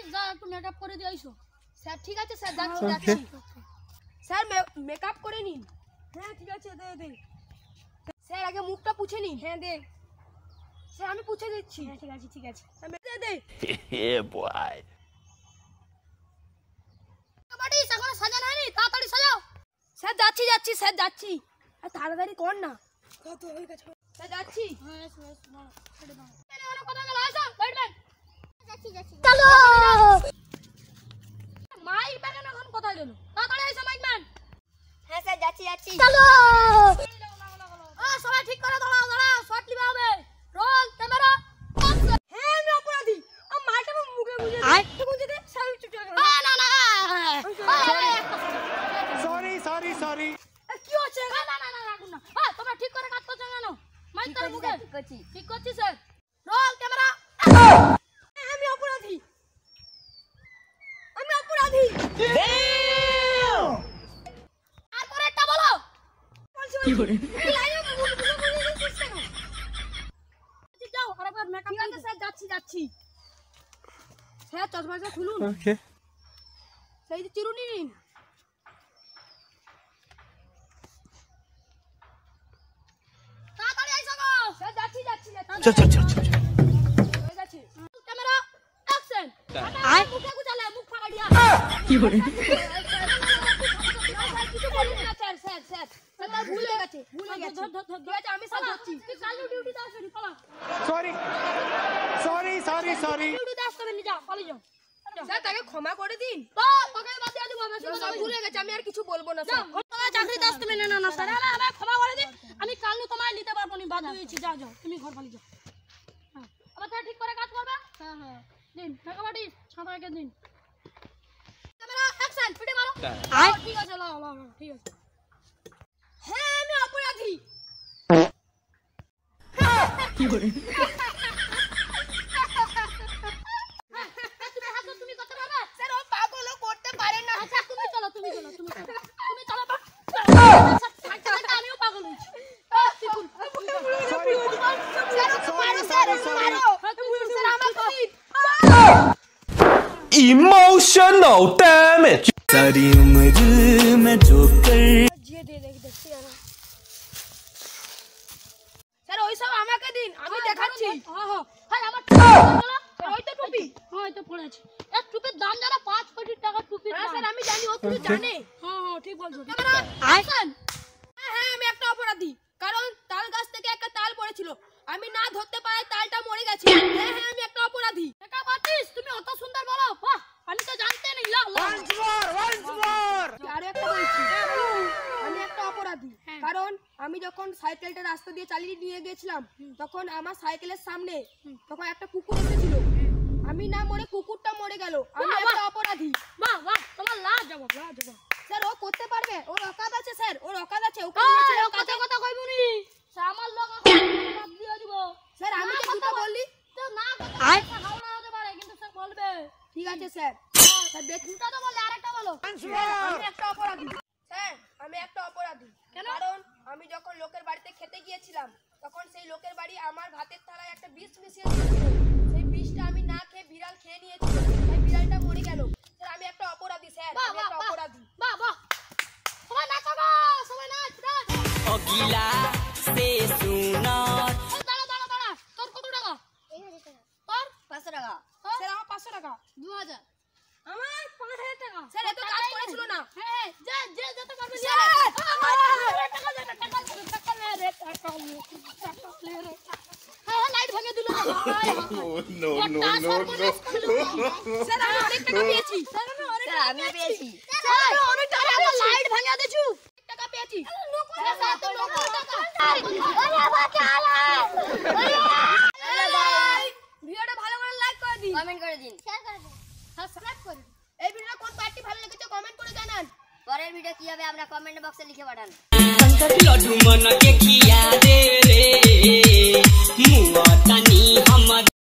পারিস যা একটু মেকআপ করে দিয়ে আইসো। স্যার ঠিক আছে স্যার, যাচ্ছি যাচ্ছি। স্যার মেকআপ করে নিন। হ্যাঁ ঠিক আছে, দে দে। স্যার আগে মুখটা পুছে নিন। হ্যাঁ দে। স্যার আমি পুছে দিচ্ছি। হ্যাঁ ঠিক আছে ঠিক আছে। দে দে। Yeah, boy. পারিস এখন সাজানো হয়নি, তাড়াতাড়ি সাজাও। স্যার যাচ্ছি যাচ্ছি স্যার যাচ্ছি। তাড়াতাড়ি কর না। কত হয়ে গেছে? স্যার যাচ্ছি। হ্যাঁ এসো এসো না ছেড়ে দাও। এনে ওরা কথা গেল আসো বাইটবেন। যাচ্ছি যাচ্ছি। চলো। মাইক ম্যান এখন কোথায় গেল? তাড়াতাড়ি এসো মাইক ম্যান। হ্যাঁ স্যার যাচ্ছি যাচ্ছি। চলো। সবাই ঠিক করে দাঁড়াও দাঁড়াও, শট নিতে হবে। Roll camera. হ্যাঁ আমি অপরাধী। আমার মালটা মুখে গুঁজে দে। গুঁজে দে। স্যার চুপ করে। না না না। Sorry. কি হচ্ছে? না না না না রাখুন না। তোমরা ঠিক করে কাজ করছো কেন? মাইক তোর মুখে। ঠিক করছি স্যার। Roll camera. আমি অপরাধী। আমি অপরাধী। আর পরেরটা বলো। কি করে? যাও আরেকবার মেকআপ ঠিক আছে স্যার যাচ্ছি যাচ্ছি। স্যার চশমাটা খুলুন। Okay. সেই চিরুনি নিন। তাড়াতাড়ি আইসো গো। স্যার যাচ্ছি যাচ্ছি যাচ্ছি। চল। হয়ে গেছে। Camera action. আয়। মুখে গুজালে মুখ ফাড়া দিয়া। কি করে? কিছু বলুন না স্যার স্যার স্যার। স্যার ভুল হয়ে গেছে। ভুল হয়ে গেছে। ঠিক আছে আমি স্যার যাচ্ছি। তুই কালু ডিউটিতে আসবি পালা। Sorry. ডিউটিতে আসতে হবে যা পালিয়ে যাও। স্যার তাকে ক্ষমা করে দিন। তো তোকে বাদ দিয়ে দিব বেশি কথা স্যার ভুল হয়ে গেছে, আমি আর কিছু বলবো না যাও স্যার। তোমার চাকরিতে আসতে হবে না না স্যার আমি ক্ষমা করে দিই। আমি কালু তোমায় নিতে পারবো না, বাদ দিয়েছি। যাও তুমি ঘর পালিয়ে যাও। হ্যাঁ আবার তাহলে ঠিক করে কাজ করবে। হ্যাঁ দিন টাকা পাঠিয়ে সবাইকে দিন। ক্যামেরা অ্যাকশন ফিটে মারো। ঠিক আছে লাও ঠিক আছে। হ্যাঁ আমি অপরাধী। কি করে? তুমি করতে পারবে? স্যার ও পাগলও করতে পারে না। আচ্ছা তুমি চলো তুমি চলো। আমিও পাগল হয়েছি। Emotional damage. सारी उम्र में जो कर জিয়ে দে দেখছি না। স্যার ওই সব আমাকে দিন, আমি দেখাচ্ছি। হ্যাঁ আমার ওই তো টুপি। হ্যাঁ তো পড়ে আছে। এই টুপির দাম জানো 5 কোটি টাকা টুপির হ্যাঁ দাম। স্যার আমি জানি, ও শুধু জানে। হ্যাঁ ঠিক বলছো। হ্যাঁ আমি একটা অপরাধী, কারণ তাল গাছ থেকে একটা তাল পড়েছিল, আমি না ধরতে পারায় তালটা মরে গেছে। হ্যাঁ আমি একটা অপরাধী। মেকআপ আর্টিস্ট তুমি অত সুন্দর বলো, বাহ আমি তো জানতে নেই। once more. আরো একটা বলছি, আমি একটা অপরাধী কারণ আমি যখন সাইকেলটা রাস্তা দিয়ে চালিয়ে নিয়ে গেছিলাম তখন আমার সাইকেলের সামনে তখন একটা কুকুর এসেছিল, আমি না মরে কুকুরটা মরে গেল। আমি একটা অপরাধী। বাহ তোমার লাজ যাবো। স্যার ও করতে পারবে, ওর অকাত আছে স্যার, ওর অকাত আছে। ওকে কথা কইবনি আমার লোক বাদ দিয়ে দিব। স্যার আমি তো কথা বললি তো না কথা হাওড়া হতে পারে কিন্তু স্যার বলবে। ঠিক আছে স্যার। স্যার দেখুনটা তো বললে আরেকটা বলো। আমি একটা অপরাধী স্যার, আমি একটা অপরাধী কারণ আমি যখন লোকের বাড়িতে খেতে গিয়েছিলাম তখন সেই লোকের বাড়ি আমার ভাতের থালায় একটা বিষ মিশিয়ে দিয়েছিল, সেই বিষটা আমি না খেয়ে বিড়াল খেয়ে নিয়েছিল, সেই বিড়ালটা মরে গেল। স্যার আমি একটা অপরাধী স্যার, আমি একটা অপরাধী। বাহ সবাই নাচো গো, সবাই নাচ। अगला से सुना দাঁড়া তোর কত টাকা? তোর 500 টাকা। স্যার আমার 500 টাকা। 2000 আমার 5000 টাকা। স্যার এত কাজ করেছিল না। হ্যাঁ যে যেতে পারবে স্যার হ্যাঁ লাইট ভেঙে দিল। no স্যার আমি অনেক টাকা পেয়েছি। স্যার আমি পেয়েছি। স্যার অনেক টাকা লাইট ভেঙে দিছু। টাকা পেয়েছি। স্যার তো 90 টাকা। ভিডিওটা ভালো করে লাইক করে দিন, কমেন্ট করে দিন, শেয়ার করে দিন, সাবস্ক্রাইব করে দিন। এই ভিডিওটা কোন পার্টি ভালো লেগেছে কমেন্ট করে জানান। পরের ভিডিও কি হবে আমরা কমেন্ট বক্সে লিখে পাঠান। लड्डू मन के खिया दे रे मुआ तनी